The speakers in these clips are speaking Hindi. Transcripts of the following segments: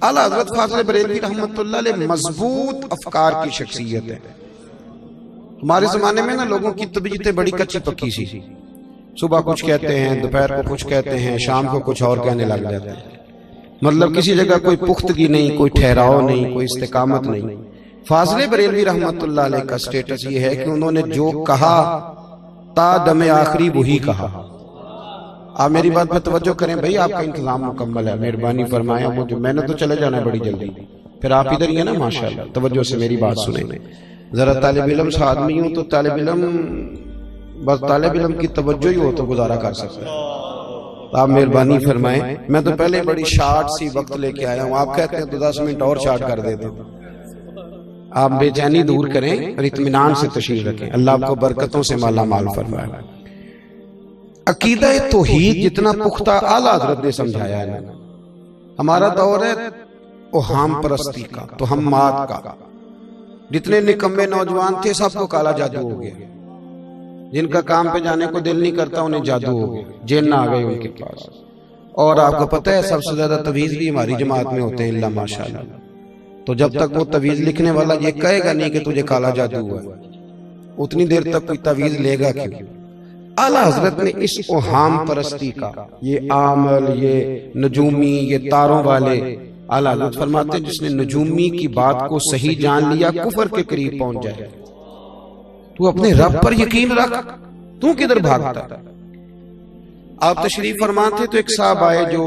आला हजरत फाज़िल बरेलवी रहमतुल्लाह अलैह मजबूत अफकार की शख्सियत है। हमारे जमाने में ना लोगों की तबीयतें बड़ी कच्ची पक्की सी, सुबह कुछ कहते हैं, दोपहर को कुछ कहते हैं, शाम को कुछ और कहने लग जाते हैं। मतलब किसी जगह कोई पुख्तगी नहीं, कोई ठहराव नहीं, कोई इस्तिकामत नहीं। फाज़िल बरेलवी रहमतुल्लाह अलैह का स्टेटस ये है कि उन्होंने जो कहा ता दमे आखिरी वही कहा। आप मेरी बात पर तवज्जो करें भाई, आपका इंतजाम मुकम्मल है, मेहरबानी फरमाया। मुझे मैंने तो चले जाना है बड़ी जल्दी, फिर आप इधर ही है ना माशाल्लाह। तवज्जो से मेरी बात सुने जरा। तालिब इल्म से आदमी हूं तो तालिब इल्म बस तालिब इल्म की तवज्जो ही हो तो गुजारा कर सकते हैं। आप मेहरबानी फरमाएं। मैं तो पहले बड़ी शार्ट सी वक्त लेके आया हूँ, आप कहते हैं तो 10 मिनट और शार्ट कर देता हूँ। आप बेचैनी दूर करें और इत्मीनान से तशरीफ रखें। अल्लाह आपको बरकतों से माला माल फरमाए। अकीदा तौहीद जितना पुख्ता आला हज़रत ने समझाया है। हमारा दौर है ओहाम परस्ती का, तो हम मात का। जितने निकम्मे नौजवान थे सबको काला जादू हो गया। जिनका काम पे जाने को दिल नहीं करता उन्हें जादू हो गया, जिन्न आ गए उनके पास। और आपको पता है सबसे ज्यादा तवीज भी हमारी जमात में होते हैं, इल्ला माशाअल्लाह। तो जब तक वो तवीज लिखने वाला ये कहेगा नहीं कि तुझे काला जादू हुआ है, उतनी देर तक कोई तवीज लेगा क्यों? आला हजरत ने इस ओहाम परस्ती का, ये आमल, ये नजूमी, ये तारों वाले, आला हजरत फरमाते हैं जिसने नजूमी की बात को सही जान लिया कुफर के करीब पहुंच जाए। तू अपने रब पर यकीन रख, तू किधर भागता है? आप तशरीफ फरमाते तो एक साहब आए जो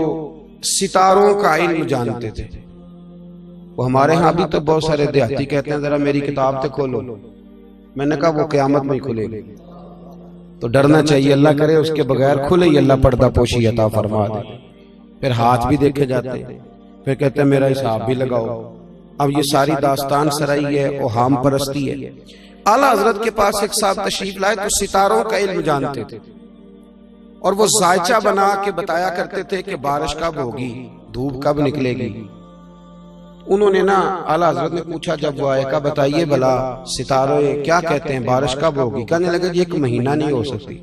सितारों का इल्म जानते थे। वो हमारे यहाँ भी तो बहुत सारे देहाती कहते हैं जरा मेरी किताब तो खोलो। मैंने कहा वो क़यामत में खुलेगी, तो डरना चाहिए। अल्लाह करे उसके बगैर खुले ही अल्लाह पर्दा पोशी अता फरमा दे। फिर हाथ भी देखे जाते हैं, फिर कहते हैं मेरा हिसाब भी लगाओ। अब ये सारी दास्तान सराई है, ओहाम परस्ती है। आला हजरत के पास एक साहब तशरीफ लाए तो सितारों का इल्म जानते थे, और वो जायचा बना के बताया करते थे कि बारिश कब होगी, धूप कब निकलेगी। उन्होंने ना आला हजरत ने पूछा जब वो आए, का बताइए भला सितारे क्या कहते हैं, बारिश कब होगी? कहने लगे जी 1 महीना नहीं हो सकती।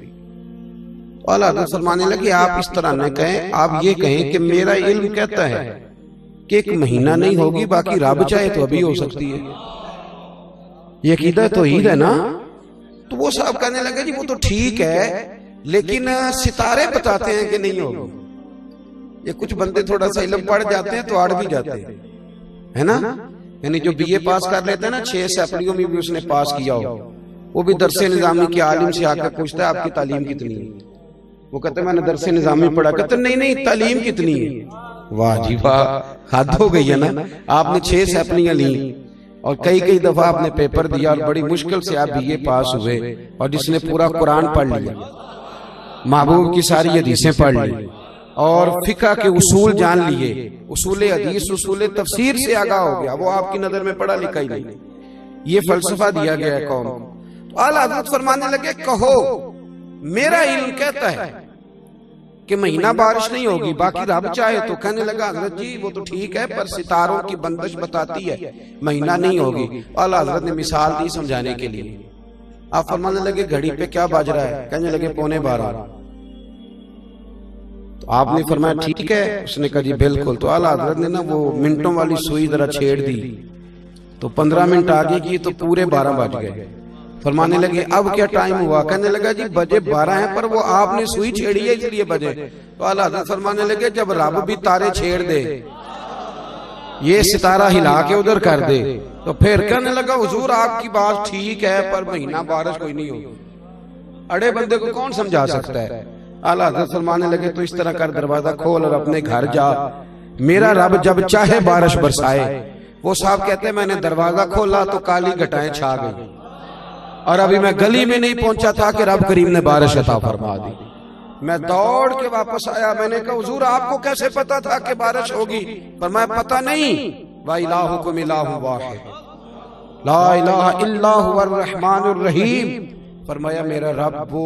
आला हजरत फरमाने लगे आप इस तरह न कहें, आप ये कहें कि मेरा इल्म कहता है कि 1 महीना नहीं होगी, बाकी रब चाहे तो अभी हो सकती है। ये अकीदा तौहीद है ना? तो वो साहब कहने लगे जी वो तो ठीक है, लेकिन सितारे बताते हैं कि नहीं होगी। ये कुछ बंदे थोड़ा सा इल्म पढ़ जाते हैं तो आड़ भी जाते हैं, है ना? यानी जो बीए पास कर लेते हैं ना, 6 सैपलियों में भी उसने पास किया हो, वो भी दरसे निजामी के आलिम से आकर पूछता है आपकी तालीम कितनी है? वो कहते मैंने दरसे निजामी पढ़ा। कहते नहीं नहीं तालीम कितनी है? वाह जी वाह, हद हो गई है ना। आपने 6 सैपलियां ली और कई दफा आपने पेपर दिया और बड़ी मुश्किल से आप बीए पास हुए, और जिसने पूरा कुरान पढ़ लिया, महबूब की सारी हदीसें पढ़ ली और फिका के उसूल जान लिए, उसूल हदीस, उसूल तफसीर से आगाह हो गया, वो आपकी नजर में पढ़ा लिखा ही नहीं। ये फलसफा दिया गया है कौम को। तो आला हज़रत फरमाने लगे कहो मेरा इल्म कहता है कि महीना बारिश नहीं होगी, बाकी रब चाहे तो। कहने लगा हजरत जी वो तो ठीक है, पर सितारों की बंदिश बताती है महीना नहीं होगी। आला हजरत ने मिसाल दी समझाने के लिए। आप फरमाने लगे घड़ी पे क्या बज रहा है? कहने लगे 11:15। तो आपने फरमाया ठीक है? उसने कहा जी बिल्कुल। तो आला हजरत ने ना वो मिनटों वाली सुई जरा छेड़ दी, तो 15 मिनट आगे की तो पूरे 12 बज गए। फरमाने लगे अब क्या टाइम हुआ? कहने लगा जी बजे 12 हैं, पर वो आपने सुई छेड़ी है इसलिए बजे। तो आला हज़रत फरमाने लगे जब रब भी तारे छेड़ दे, ये सितारा हिला के उधर कर दे, तो फिर कहने लगा हुजूर आपकी बात ठीक है, पर महीना बारिश कोई नहीं होगी। अड़े बंदे को कौन समझा सकता है? आला हज़रत फरमाने लगे तो इस तरह कर, दरवाजा खोल और अपने घर जा, मेरा रब जब चाहे बारिश बरसाए। वो साहब कहते मैंने दरवाजा खोला तो काली घटाएं छा गई, और अभी मैं गली में नहीं पहुंचा था कि रब करीम ने बारिश अता फरमा दी। मैं दौड़ के वापस आया, मैंने कहा हुजूर आपको कैसे पता था कि बारिश होगी? पर मैं पता नहीं, वा इलाहुकुम इलाहुन वाहिद ला इलाहा इल्ला हुवर रहमानुर रहीम। फरमाया मेरा रब वो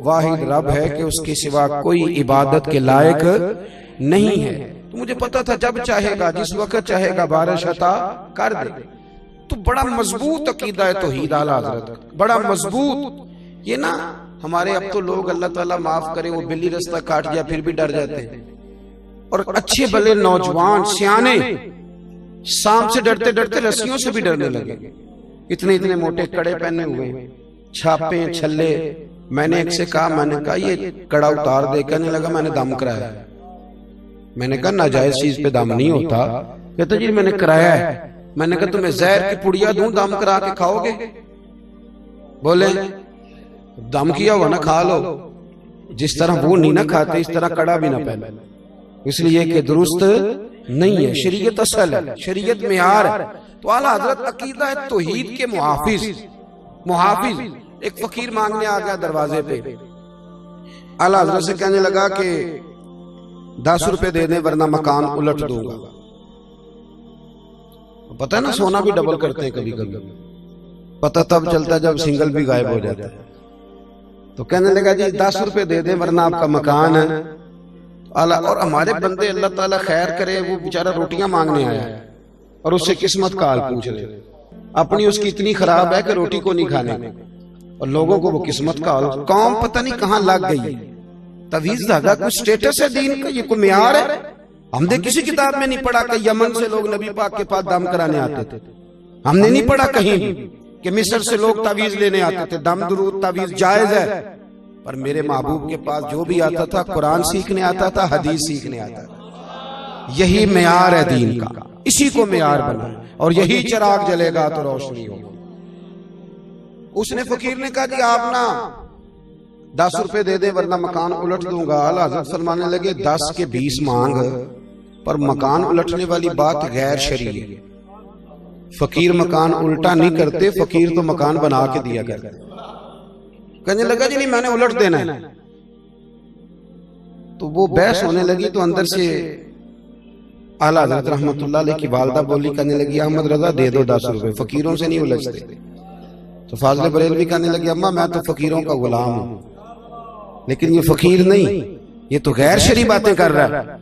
वाहिद रब है कि उसके सिवा कोई इबादत के लायक नहीं है। तो मुझे पता था जब चाहेगा, जिस वक्त चाहेगा बारिश अता कर दे। तो बड़ा मजबूत अकीदा है तौहीद आला हज़रत का, बड़ा मजबूत। ये ना हमारे अब तो लोग, अल्लाह ताला माफ करे, वो बिल्ली रास्ता काट जाए फिर भी डर जाते हैं। और अच्छे भले नौजवान सियाने सांप से डरते डरते रस्सियों से भी डरने लगे। इतने इतने मोटे कड़े पहने हुए, छापे छल्ले। मैंने एक से कहा, मैंने कहा ये कड़ा उतार दे। कहने लगा मैंने दम कराया है। मैंने कहा नाजायज चीज पे दम नहीं होता। कहते जी मैंने कराया है। मैंने कहा तुम्हें जहर की पुड़िया दूं, दम करा के खाओगे? बोले दम किया हुआ ना खा लो। जिस तरह वो नहीं ना खाते, इस तरह कड़ा भी ना पहने, इसलिए कि दुरुस्त नहीं है। शरीयत असल है, शरीयत मेयार है। तो आला हजरत अकीदा है तौहीद के मुहाफिज। एक फकीर मांगने आ गया दरवाजे पे। आला हजरत से कहने लगा कि 10 रुपए दे दे वरना मकान उलट दूंगा। पता है ना सोना भी डबल करते हैं कभी कभी। पता तब चलता जब सिंगल भी गायब हो जाता है। तो कहने लगा जी 10 रुपए दे दे वरना आपका मकान है। और हमारे बंदे अल्लाह ताला खैर करे, वो बेचारा रोटियां मांगने आया है और उससे किस्मत का हाल पूछ रहे। अपनी उसकी इतनी खराब है कि रोटी को नहीं खाने, और लोगों को वो किस्मत का हाल। कौम पता नहीं कहां लग गई। तवीज धागा कुछ स्टेटस है दीन का, ये कोई म्यार है? हमने किसी किताब में नहीं पढ़ा कि यमन से लोग नबी पाक के पास दम कराने आते थे। हमने नहीं पढ़ा कहीं कि मिस्र से लोग तावीज लेने आते थे। दम दुरूद तावीज जायज है, पर मेरे महबूब के पास जो भी आता था कुरान सीखने आता था, हदीस सीखने आता था। यही मेयार है दीन का, इसी को मेयार बना, और यही चिराग जलेगा तो रोशनी होगी। उसने फकीर ने कहा जी आप ना 10 रुपए दे दे वरना मकान उलट दूंगा। आला हज़रत फरमाने लगे 10 के 20 मांग, पर मकान उलटने वाली बात गैर शरई है। फकीर मकान उल्टा नहीं करते, फकीर तो मकान बना के दिया करते। कहने लगा जी नहीं मैंने उलट देना है। तो वो बहस होने लगी। तो अंदर से आला हज़रत रहमतुल्लाह अलैह की वालदा बोली, कहने लगी अहमद रजा दे दो 10 रुपए, फकीरों से नहीं उलझते। तो फाज़िल बरेलवी कहने लगी अम्मा मैं तो फकीरों का गुलाम हूं, लेकिन ये फकीर नहीं, ये तो गैर शरई बातें कर रहा है।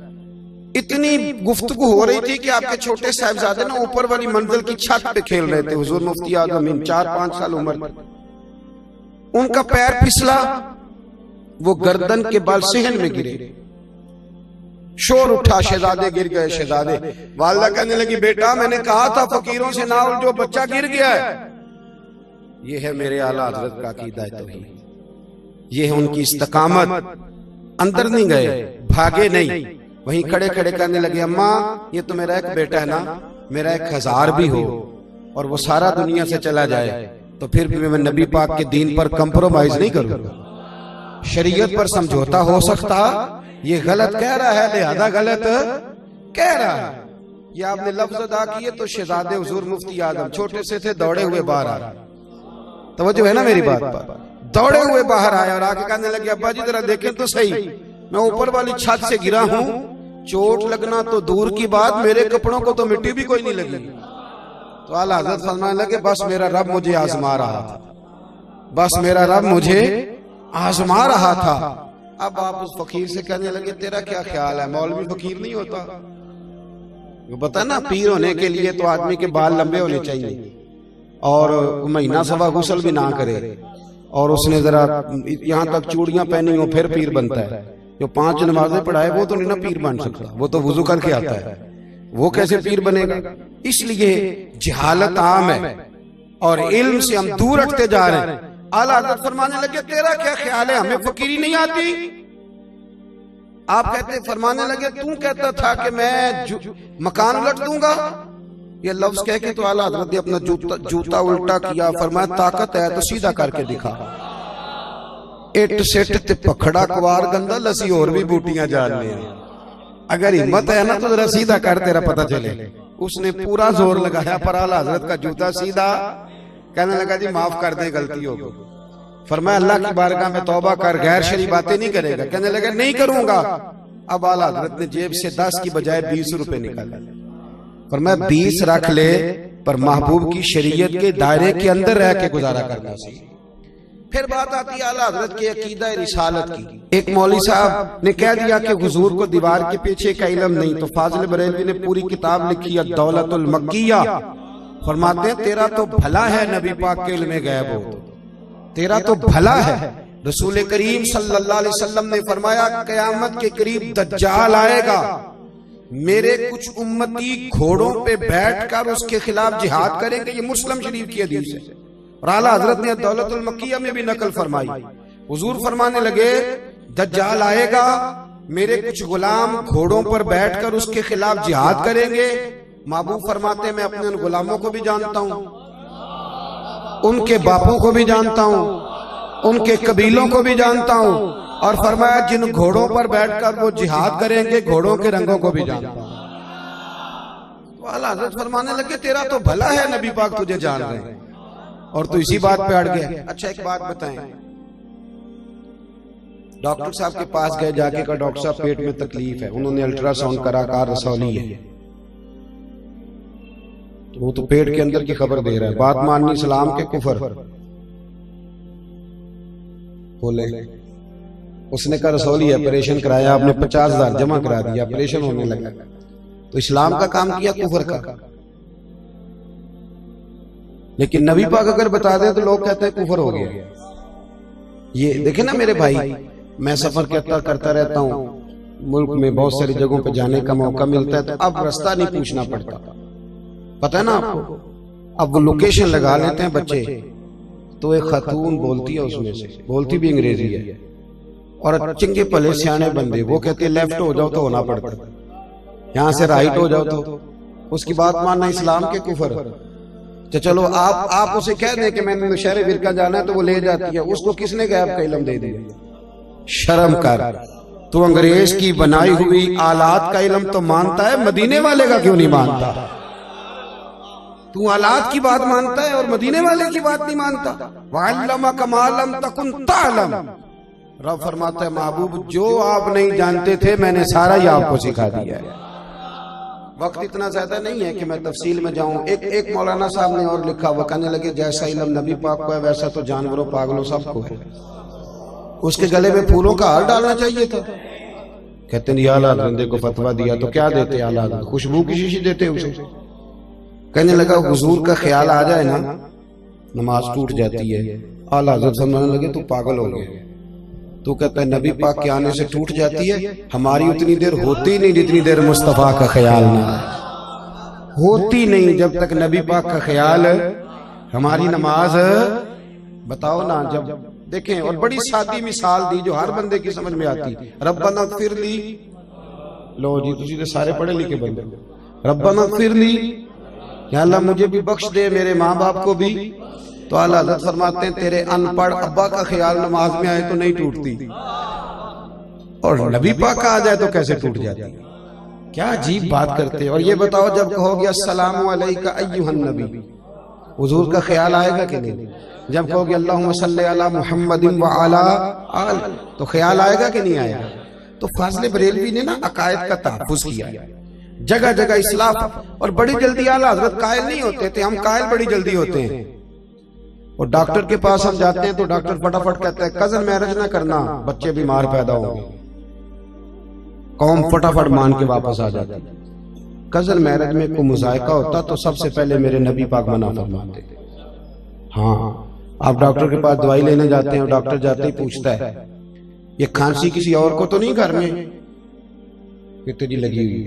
इतनी गुफ्तगू हो रही थी कि आपके छोटे साहिबजादे ना ऊपर वाली मंजिल की छत पे खेल रहे थे। हुजूर मुफ्ती आजम 4-5 साल उम्र, उनका पैर फिसला, वो गर्दन के बल सेहन में गिरे। शोर उठा, शहजादे गिर गए, शहजादे। वालिदा कहने लगी बेटा मैंने कहा था फकीरों से ना उलझो, बच्चा गिर गया है। ये है मेरे आला हज़रत का अकीदा है तौहीद, ये है उनकी इस्तकामत। अंदर नहीं गए, भागे नहीं, वहीं खड़े खड़े कहने लगे अम्मा ये तो मेरा एक बेटा है ना, मेरा 1000 भी हो और वो सारा दुनिया से चला जाए तो फिर भी मैं नबी पाक के दीन पर कंप्रोमाइज नहीं करूंगा। शरीयत पर समझौता हो सकता, ये गलत कह रहा है लिहाजा गलत कह रहा है। ये आपने लफ्ज अदा किए तो शहजादे हुजूर मुफ्ती आजम छोटे से थे, दौड़े हुए बाहर आ रहे। तवज्जो है ना मेरी बात पर? दौड़े हुए बाहर आए और आके कहने लगे अब्बा जी जरा देखें तो सही, मैं ऊपर वाली छत से गिरा हूं, चोट लगना तो दूर की बात, मेरे कपड़ों को तो मिट्टी भी कोई नहीं लगी। तो आला हज़रत फरमाने लगे बस मेरा रब मुझे आजमा रहा था, बस मेरा रब मुझे आजमा रहा था। अब आप उस फकीर से कहने लगे तेरा क्या ख्याल है? मौलवी फकीर नहीं होता। वो बता ना पीर होने के लिए तो आदमी के बाल लंबे होने चाहिए और महीना सवा गुस्ल भी ना करे, और उसने जरा यहाँ तक चूड़ियां पहनी हो फिर पीर बनता है। जो 5 नमाजें पढ़ाए वो तो नहीं ना पीर बन सकता, वो तो वुजू करके आता है, वो कैसे पीर बनेगा? इसलिए जहालत आम है और इल्म से हम दूर हटते जा रहे हैं। आला हज़रत फरमाने लगे तेरा क्या ख्याल है, हमें फकीरी नहीं आती? आप कहते फरमाने लगे तू कहता था कि मैं मकान उलट दूंगा। ये लफ्ज कह के तो आला हज़रत ने अपना जूता उल्टा किया, फरमाया ताकत है तो सीधा करके दिखा। इट सेट ते पखड़ा कुवार गंदा लसी और भी बूटियां जानने, अगर हिम्मत है ना तो जरा सीधा कर तेरा पता चले। उसने पूरा जोर लगाया पर आला हज़रत का जूता सीधा। कहने लगा जी माफ कर दे गलती हो गई। फरमाया अल्लाह की बारगाह में तौबा कर, गैर शरई बातें नहीं करेगा। कहने लगा नहीं करूंगा। अब आला हज़रत ने जेब से 10 की बजाय 20 रुपए निकाले। फरमाया 20 रख ले, पर महबूब की शरीयत के दायरे के अंदर रह के गुजारा करना चाहिए। फिर बात आती है आला हज़रत के अकीदा रिसालत की। एक मौलवी साहब ने कह दिया कि हुजूर को दीवार के पीछे का इल्म नहीं, तो फाजिल बरेलवी ने पूरी किताब लिखी है दौलतुल मक्किया। फरमाते हैं तेरा तो भला है नबी पाक के इल्म गैब हो, तेरा तो भला है। रसूल करीम सल्लल्लाहु अलैहि वसल्लम ने फरमाया क़यामत के करीब दज्जाल आएगा मेरे कुछ उम्मती घोड़ों पे बैठकर उसके खिलाफ जिहाद करेंगे। ये मुस्लिम शरीफ की हदीस है और आला हजरत ने दौलतुल मक्किया में भी नकल फरमाई। हुजूर फरमाने लगे दज्जाल आएगा, मेरे कुछ गुलाम घोड़ों पर बैठकर उसके खिलाफ जिहाद करेंगे। महबूब फरमाते मैं अपने उन गुलामों को भी जानता हूं, उनके बापों को भी जानता हूं, उनके कबीलों को भी जानता हूं, और फरमाया जिन घोड़ों पर बैठकर वो जिहाद करेंगे घोड़ों के रंगों को भी जानता हूं। तो आला हज़रत फरमाने लगे तेरा तो भला है नबी पाक तुझे जान रहे हैं और तू इसी बात पे अड़ गया। अच्छा एक बात बताएं, डॉक्टर साहब के पास गए, जाके का डॉक्टर साहब पेट में तकलीफ है, उन्होंने अल्ट्रासाउंड करा, कार रसौली है, तो वो तो पेट के अंदर की खबर दे रहा है, बात माननी इस्लाम के कुफर बोले। उसने कहा रसौली है, ऑपरेशन कराया, आपने 50,000 जमा करा दिया, ऑपरेशन होने लगा, तो इस्लाम का काम किया कुफर का। लेकिन नबी पाक अगर बता दें तो लोग कहते हैं कुफर हो गया। ये देखे ना मेरे भाई, मैं सफर करता रहता हूँ, मुल्क में बहुत सारी जगहों पे जाने का मौका मिलता है, तो अब रास्ता नहीं पूछना पड़ता, पता है ना आपको। अब वो लोकेशन लगा लेते हैं बच्चे, तो एक खातून बोलती है, उसमें से बोलती भी अंग्रेजी है, और चंगे भले सियाने बंदे वो कहते हैं लेफ्ट हो जाओ तो होना पड़ता, यहां से राइट हो जाओ तो उसकी बात मानना इस्लाम के कुफर। तो चलो आप उसे कह दें कि मैंने शहर विरका जाना है, तो वो ले जाती है, उसको किसने गैब का इल्म दे दिया? शर्म कर, तू अंग्रेज की बनाई हुई आलात का इल्म तो मानता है, मदीने वाले का क्यों नहीं मानता? तू आलात की बात मानता है और मदीने वाले की बात नहीं मानता। वअल्लमा कमालम तकुन तालम, रब फरमाता है महबूब जो आप नहीं जानते थे मैंने सारा ही आपको सिखा दिया है। वक्त इतना ज्यादा नहीं है कि मैं तफसील में जाऊं। एक मौलाना साहब ने और लिखा, वो कहने लगे जैसा इल्म नबी पाक को है वैसा तो जानवरों पागलों सबको है। उसके गले में फूलों का हार डालना चाहिए था। कहते हैं आला बंदे को फतवा दिया तो क्या देते? आला खुशबू की शीशी देते उसे। कहने लगा हुजूर का ख्याल आ जाए ना नमाज टूट जाती है। आला हज़रत समझाने लगे तू पागल हो गया। तो कहता है नबी पाक के आने से टूट जाती है, हमारी उतनी देर होती नहीं जितनी देर मुस्तफा का ख्याल ना होती नहीं। जब तक नबी पाक का ख्याल हमारी नमाज, बताओ ना। जब देखें, और बड़ी सादी मिसाल दी जो हर बंदे की समझ में आती, रब्बना फिरली, लो जी तुसी तो सारे पढ़े लिखे बंदे, रब्बना फिरली, या अल्लाह मुझे भी बख्श दे, मेरे माँ बाप को भी। तो आला हज़रत फरमाते हैं तेरे अनपढ़ अब्बा का ख्याल नमाज में आए तो नहीं टूटती, और नबी पाक का आ जाए तो कैसे टूट जाती? क्या अजीब बात करते हैं। और ये बताओ जब कहोगे अस्सलामु अलैका अय्युहन नबी, हुजूर का ख्याल आएगा कि नहीं? जब कहोगे अल्लाहुम्मा सल्ली अला मुहम्मदिन व अला आल, तो ख्याल आएगा कि नहीं आएगा? तो फाज़िल बरेलवी ने ना अकायद का तहफ़्फ़ुज़ किया, जगह जगह इस्लाह, और बड़ी जल्दी आला हज़रत कायल नहीं होते थे, हम कायल बड़ी जल्दी होते हैं। और डॉक्टर के पास हम जाते हैं तो डॉक्टर फटाफट कहता है कजन मैरिज ना करना, बच्चे बीमार पैदा होंगे। कौम फटाफट मान के वापस आ जाती। कजन मैरिज में कोई मुज़ायका होता तो सबसे पहले मेरे नबी पाक मना फरमाते। हाँ, आप डॉक्टर के पास दवाई लेने जाते हैं और डॉक्टर जाते ही पूछता है ये खांसी किसी और को तो नहीं घर में तेरी लगी हुई,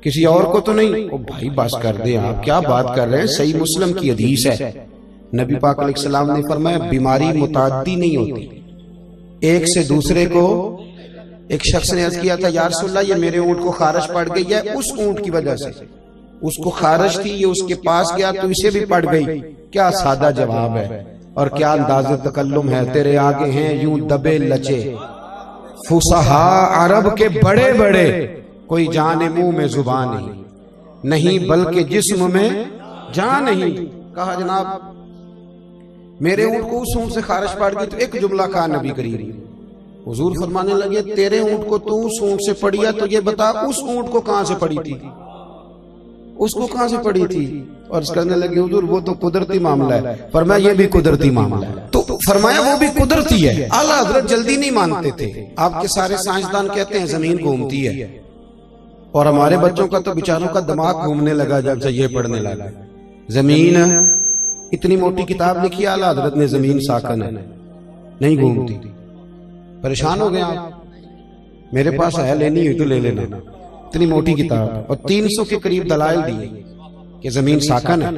किसी और को तो नहीं? ओ भाई बस कर दे, आप क्या बात कर रहे हैं? सही मुस्लिम की हदीस है, नबी पाक अलैहिस्सलाम ने फरमाया बीमारी मुताद्दी नहीं होती, एक से दूसरे को। एक शख्स ने अर्ज किया था या रसूलल्लाह ये मेरे ऊंट को खारिश पड़ गई है, उस ऊंट की वजह से उसको खारिश थी, ये उसके पास गया तो इसे भी पड़ गई। क्या सादा जवाब है और क्या अंदाज़े तकल्लुम है। तेरे आगे हैं यूं दबे लचे फुसहा अरब के बड़े बड़े, कोई जाने मुंह में जुबान नहीं बल्कि जिस्म में जान नहीं। कहा जनाब मेरे ऊंट को उस ऊंट से खारिश पड़ गई, तो एक जुमला कहा नबी करीम। हुजूर फरमाने लगे तेरे ऊंट को तो उस ऊंट से पड़ी है, तो ये बता उस ऊंट को कहां से पड़ी थी, उसको कहां से पड़ी थी? और कहने लगे हुजूर वो तो कुदरती मामला है। फरमाया ये भी कुदरती मामला है। तो फरमाया वो भी कुदरती है। आला हज़रत जल्दी नहीं मानते थे। आपके सारे साइंसदान कहते हैं जमीन घूमती है, और हमारे बच्चों का तो बेचारों का दिमाग घूमने लगा जब से ये पढ़ने लगा। जमीन इतनी मोटी किताब लिखी आला हज़रत ने, जमीन साकन है, नहीं घूमती। परेशान हो गए आप, मेरे पास है, लेनी हुई तो ले लेना। इतनी मोटी किताब, और 300 के करीब दलाइल दिए कि जमीन साकन है।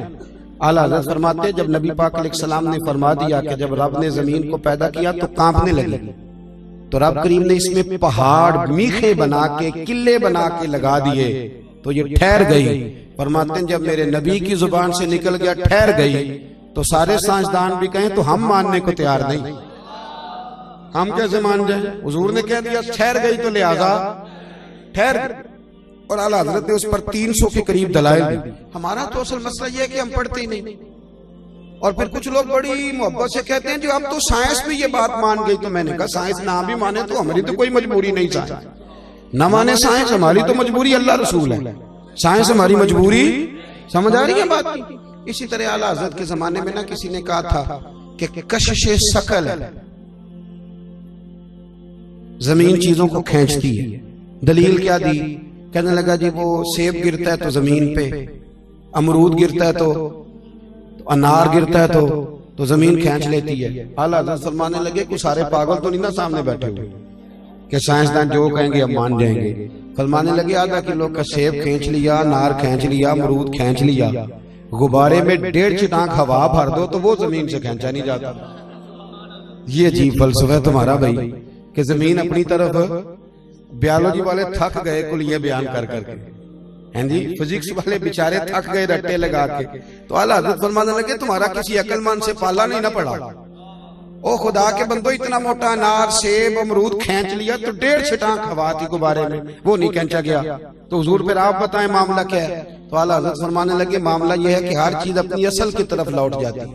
आला हज़रत फरमाते जब नबी पाक अलैहिस्सलाम ने फरमा दिया कि जब रब ने जमीन को पैदा किया तो कांपने लगी, तो रब करीम ने इसमें पहाड़ मीखे बना के किले बना के लगा दिए तो ये ठहर गई। फरमाते हैं जब मेरे नबी की जुबान से निकल गया ठहर गई, तो सारे साइंसदान भी कहें तो हम मानने को तैयार नहीं, हम कैसे मान जाए? हुजूर ने कह दिया ठहर गई तो लिहाजा ठहर। और आला हज़रत ने उस पर 300 के करीब दलाइल दी। हमारा तो असल मसला यह है कि हम पढ़ते ही नहीं, और फिर कुछ लोग बड़ी मोहब्बत से कहते हैं जो अब तो साइंस भी ये बात मान गई। तो मैंने कहा साइंस ना भी माने तो हमारी तो कोई मजबूरी नहीं, साइंस ना माने साइंस हमारी तो मजबूरी अल्लाह रसूल है, साइंस हमारी मजबूरी। समझ आ रही है बात की? इसी तरह आला हज़रत के जमाने में ना किसी ने कहा था कि कशिशे शकल है, जमीन चीजों को खींचती है। दलील क्या दी? कहने लगा जी वो सेब गिरता है तो जमीन पे, अमरूद गिरता है तो अनार गिरता है तो जमीन खींच लेती है। आला हज़रत फरमाने लगे कुछ सारे पागल तो नहीं ना सामने बैठे हुए कि साइंसदान जो कहेंगे अब मान जाएंगे। फरमाने लगे आधा किलो का सेब खींच लिया, अनार खींच लिया, अमरूद खींच लिया, गुब्बारे में 1.5 छिटांक हवा भर दो तो वो जमीन से खींचा नहीं जाता। ये अजीब फलसफा है तुम्हारा भाई कि जमीन अपनी तरफ। बायोलॉजी वाले थक गए कुल ये बयान कर करके, हैं जी, फिजिक्स वाले बेचारे थक गए रट्टे लगा के। तो आला हज़रत फरमाने लगे तुम्हारा किसी अक्लमंद से पाला नहीं ना पड़ा। ओ खुदा के बंदो, इतना मोटा अनार सेब अमरूद खींच लिया तो 1.5 छिटांक हवा थी गुब्बारे में, वो नहीं खींचा गया। तो हुजूर फिर आप बताएं मामला क्या है? तो आला हज़रत फरमाने लगे मामला यह है कि हर चीज अपनी असल की तरफ लौट जाती है।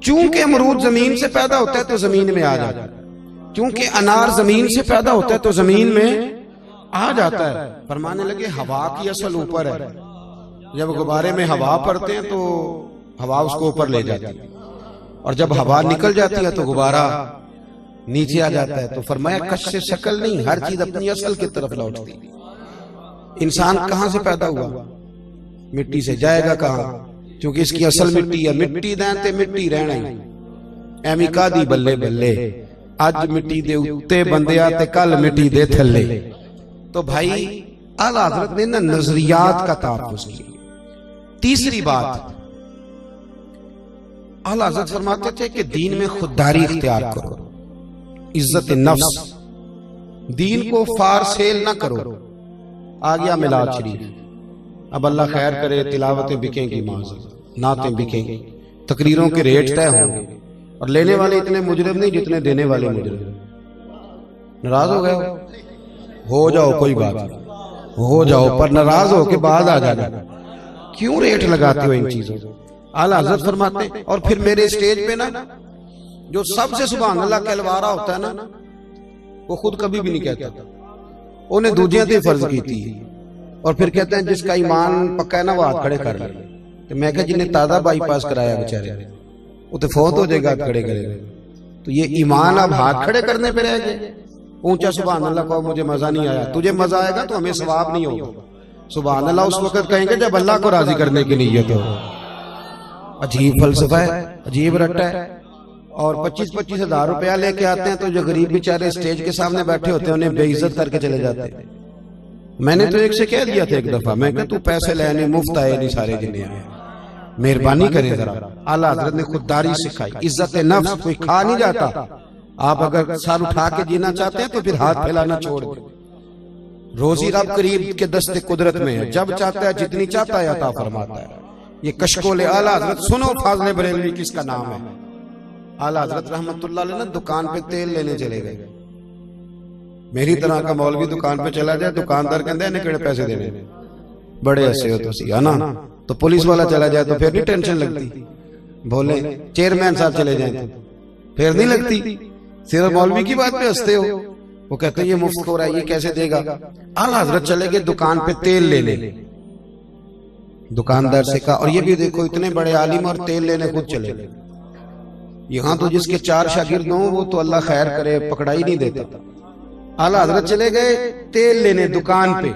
चूंकि अमरूद जमीन से पैदा होता है तो जमीन में आ जाता है, क्योंकि अनार जमीन से पैदा होता है तो जमीन में आ जाता है। फरमाने लगे हवा की असल ऊपर है, जब गुब्बारे में हवा पड़ते हैं तो हवा उसको ऊपर ले जाती है, और जब हवा निकल जाती है तो गुब्बारा नीचे आ जाता है। तो फरमाया कश से शक्ल नहीं, हर चीज अपनी असल की तरफ लौटती। इंसान कहां से पैदा हुआ? मिट्टी से, जाएगा कहां? क्योंकि इसकी असल मिट्टी है। मिट्टी दें ते मिट्टी रहना ही, एमी का दी बल्ले बल्ले, आज मिट्टी दे उत्ते बंदे आते कल मिट्टी दे थल्ले। तो भाई आला हज़रत ने ना नजरियात का तारफ़ किया। तीसरी बात, आला हज़रत फरमाते थे कि दीन में खुददारी इख्तियार करो, इज्जत नफ्स, दीन को फार सेल ना करो। आ गया मिलाद शरीफ, अब अल्लाह खैर करे तिलावतें बिकेंगी, नातें बिकेंगी, तकरीरों के रेट तय होंगे, और लेने वाले इतने मुजरिम नहीं जितने देने वाले मुजरिम। नाराज हो गए? हो जाओ, कोई बात नहीं, हो जाओ, पर नाराज हो के बाद आ जाना। क्यों रेट लगाते हो इन चीजों? आला हज़रत फरमाते, और फिर मेरे स्टेज पे ना जो सबसे सुभान अल्लाह कहलवारा होता है ना, वो खुद कभी भी नहीं कहता, उन्हें दूजियां ते फर्ज की थी। और फिर कहते हैं जिसका ईमान पक्का है ना वो हाथ खड़े कर ले। तो मैं कहा जिन्हें ताजा बाईपास कराया बेचारे, वो तो फौत हो जाएगा खड़े करेगा। तो ये ईमान अब हाथ खड़े करने पे रह गए। ऊंचा सुभान अल्लाह को मुझे मजा नहीं आया, तुझे मजा आएगा तो हमें सवाब नहीं होगा। सुभान अल्लाह उस वक्त कहेंगे जब अल्लाह को राजी करने की नीयत हो। अजीब फलसफा है, अजीब रट्टा है। और 25-25 हजार रुपया लेके आते हैं तो जो गरीब बेचारे स्टेज के सामने बैठे होते हैं उन्हें बेइज्जत करके चले जाते हैं। मैंने तो एक से कह दिया था एक दफा, मैं कहा तू पैसे लेने मुफ्त आए नहीं सारे जिन्हें आए, मेहरबानी करें जरा। आला हज़रत ने खुददारी सिखाई, इज्जत नफ्स, कोई खा नहीं जाता। आप अगर सर उठा के जीना चाहते हैं तो फिर हाथ फैलाना छोड़ दो। रोजी रब करीब के दस्ते कुदरत में है, जब चाहता है जितनी चाहता है अता फरमाता है। ये कशकोले आला हज़रत सुनो, फाज़ले बरेलवी किसका नाम है। आला हज़रत रहमतुल्लाह अलैह ना दुकान पे तेल लेने चले गए। मेरी तरह का मौलवी दुकान पे चला जाए, दुकानदार कहते हैं कितने पैसे देने, बड़े ऐसे हो तो सी है ना। तो पुलिस वाला चला जाए तो फिर नहीं टेंशन लगती, बोले चेयरमैन साहब चले जाए तो फिर नहीं लगती। सिर्फ मौलवी की बात पे हंसते हो। वो कहते हैं ये मुफ्त हो रहा है, ये कैसे देगा। आला हज़रत चले गए दुकान पे तेल लेने, दुकानदार से कहा, और ये भी देखो इतने बड़े आलिम और तेल लेने खुद चले गए। यहाँ तो जिसके 4 शागिर्द हों वो तो अल्लाह खैर करे पकड़ा ही नहीं देता। आला हज़रत चले गए तेल लेने दुकान पे,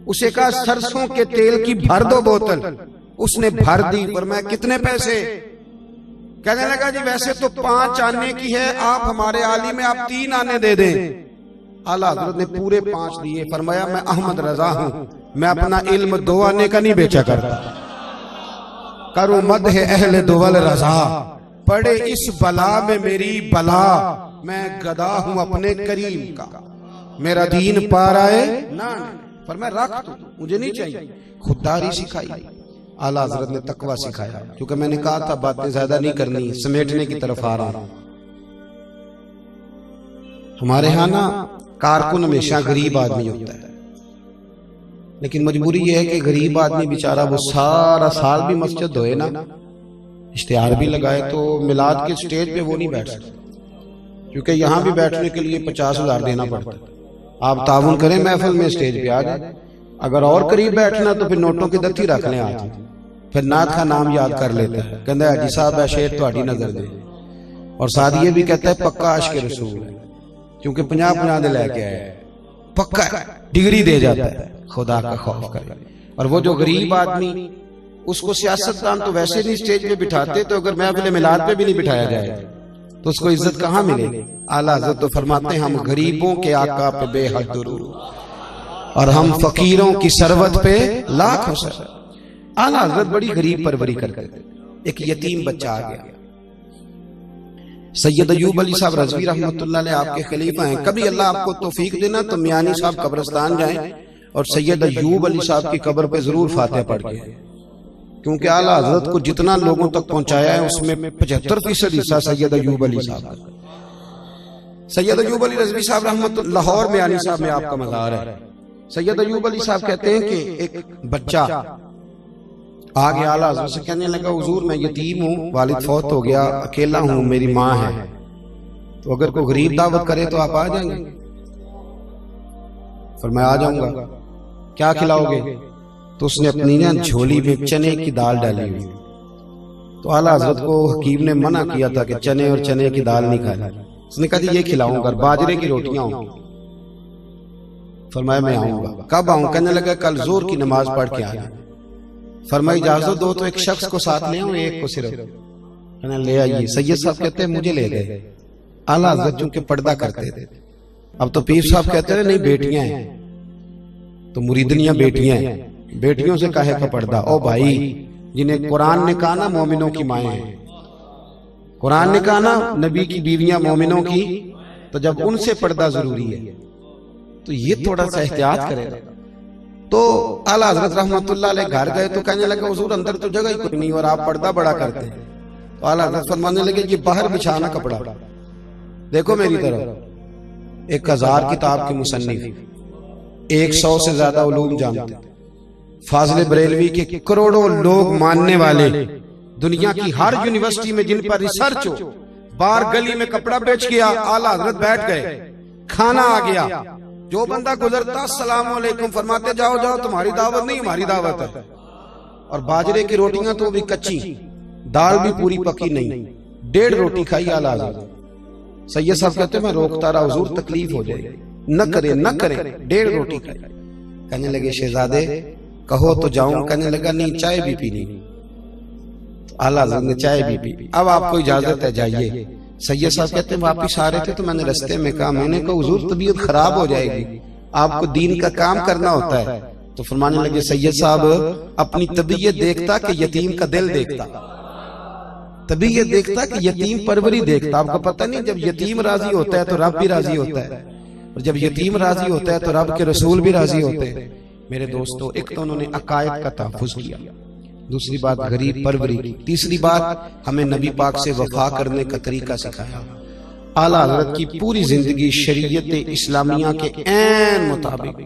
उसे कहा सरसों के तेल की भर दो बोतल, उसने भर दी। पर मैं कितने पैसे? कहने लगा जी वैसे तो 5 आने की है, आप हमारे आलिम में आप 3 आने दे दें। आला हजरत ने पूरे 5 दिए। फरमाया मैं अहमद रजा हूं, मैं अपना इल्म 2 आने का नहीं बेचा करता। करो मद है अहले दोवल रजा, पड़े इस बला में मेरी बला, मैं गदा हूं अपने करीम का, मेरा दीन पार आए ना। पर मैं रख तू, मुझे नहीं चाहिए। खुददारी सिखाई, आला हजरत ने तकवा सिखाया, क्योंकि मैंने कहा था बातें ज्यादा नहीं करनी, समेटने की तरफ आ रहा हूं। हमारे यहां ना कारकुन हमेशा गरीब आदमी होता है, लेकिन मजबूरी यह है कि गरीब आदमी बेचारा वो सारा साल भी मस्जिद धोए ना, इश्तिहार भी लगाए, तो मिलाद के स्टेज पे वो नहीं बैठ सकता, क्योंकि यहाँ भी बैठने के लिए 50,000 देना पड़ता है। आप ताउन करें महफिल में, स्टेज पे आ जाए। अगर और करीब बैठना तो फिर नोटों की दत्ती रख लें आज, फिर नाथ का नाम याद कर लेता है, कहता है हाजी साहब शेर थोड़ी नजर दे। और साथ ये भी कहता है पक्का आशिक रसूल है, क्योंकि 50 दे लेके आया, पक्का डिग्री दे जाता है, खुदा का खौफ करे। और वो जो गरीब आदमी, उसको सियासतदान तो वैसे नहीं स्टेज पे बिठाते, तो अगर महफिल मिलाद पे भी नहीं बिठाया जाए तो उसको इज्जत कहाँ मिलेगी। आला हज़रत तो फरमाते हैं हम गरीबों के आका पे बेहद दुरूद, और हम फकीरों की सरवत पे लाखों सर। आला हज़रत बड़ी गरीब परवरी करते थे। एक यतीम बच्चा आ गया, सैयद अयूब अली साहब रज़वी रहमतुल्लाह अलैह आपके खलीफा हैं। कभी अल्लाह आपको तौफीक देना तो मियानी साहब कब्रिस्तान जाएं और सैयद अयूब अली साहब की कब्र पे जरूर फातिहा पढ़ के, क्योंकि आला हज़रत को जितना लोगों तक पहुंचाया है उसमें 75% हिस्सा सैयद अयूब अली साहब का। सैयद अयूब अली रज़वी साहब रहमतुल्लाह लाहौर में मियानी साहब में आपका मज़ार है। सैयद अयूब अली साहब कहते हैं कि एक बच्चा आ गया, आला हज़रत से कहने लगा हुजूर मैं यतीम हूँ, वालिद फौत हो गया, अकेला हूँ, मेरी माँ है, तो अगर कोई गरीब दावत करे तो आप आ जाएंगे। फिर मैं आ जाऊंगा, क्या खिलाओगे? तो उसने अपनी ना झोली में चने की दाल डाली हुई, तो आला हज़रत को हकीम ने मना किया था कि चने और चने की दाल नहीं खाना। उसने कहा ये खिलाऊंगा, बाजरे की रोटियां होंगी। फरमाया मैं आऊंगा। कब आऊं? कहने लगा कल जोर की नमाज पढ़ के आना। फरमाया इजाजत दो तो एक शख्स को साथ ले आऊं, एक को सिर्फ। कहने ले आइए। सैयद साहब कहते हैं मुझे ले गए। आला हज़रत चूंकि पर्दा करते थे, अब तो पीर साहब कहते हैं नहीं बेटियां हैं, तो मुरीदनियां बेटियां हैं, बेटियों से काहे का पर्दा। ओ भाई, जिन्हें कुरान ने कहा ना मोमिनों की माएँ हैं, कुरान ने कहा ना नबी की बीवियां मोमिनों की, तो जब उनसे पर्दा जरूरी है तो ये थोड़ा सा एहतियात करेगा। तो आला हज़रत रहमतुल्लाह अलैह घर गए तो कहने लगे हुजूर अंदर तो जगह ही कोई नहीं और आप पर्दा बड़ा करते हैं। तो आला हज़रत फरमाने लगे ये बाहर बिछाना कपड़ा, देखो मेरी तरफ। 1000 किताब के मुसन्निफ, 100 से ज्यादा उलूम जानते, फाज़िल बरेलवी के करोड़ों लोग मानने वाले, दुनिया की हर यूनिवर्सिटी में जिन पर रिसर्च हो, बाहर गली में कपड़ा बेच गया, आला हज़रत बैठ गए, खाना आ गया, जो बंदा गुजरता अस्सलाम वालेकुम फरमाते जाओ जाओ तुम्हारी दावत नहीं हमारी दावत है। और बाजरे की रोटियां तो भी कच्ची, दाल भी पूरी पकी नहीं, 1.5 रोटी खाई आला हज़रत। सैयद साहब कहते मैं रोकता रहा हुजूर तकलीफ हो जाएगी, न करे न करे, 1.5 रोटी खाई। कहने लगे शहजादे कहो तो जाऊं। कहने लगा नहीं चाय भी पीनी। तो आला हज़रत ने चाय भी पी। अब आपको इजाजत है जाइए। सैयद साहब कहते हैं वापिस आ रहे थे तो मैंने रास्ते में कहा, मैंने कहा हुजूर तबीयत खराब हो जाएगी, आपको दीन का काम करना होता है। तो फरमाने लगे सैयद साहब अपनी तबीयत देखता कि यतीम का दिल देखता, तबीयत देखता कि यतीम परवरी देखता। आपको पता नहीं जब यतीम राजी होता है तो रब भी राजी होता है, और जब यतीम राजी होता है तो रब के रसूल भी राजी होते हैं। मेरे दोस्तों, एक तो उन्होंने अकायद का तहफ़्फ़ुज़ किया, दूसरी बात गरीब परवरी की, तीसरी बात हमें नबी पाक से वफा करने का तरीका सिखाया। आला हज़रत की पूरी जिंदगी शरीयत इस्लामिया के ऐन मुताबिक।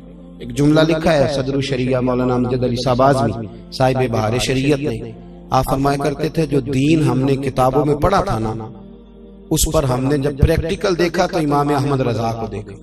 एक जुमला लिखा है सदरुल शरिया मौलाना अमजद अली साहब आज़मी साहिब बहार शरीयत ने, आप फरमाया करते थे जो दीन हमने किताबों में पढ़ा था ना, उस पर हमने जब प्रैक्टिकल देखा तो इमाम अहमद रजा को देखा।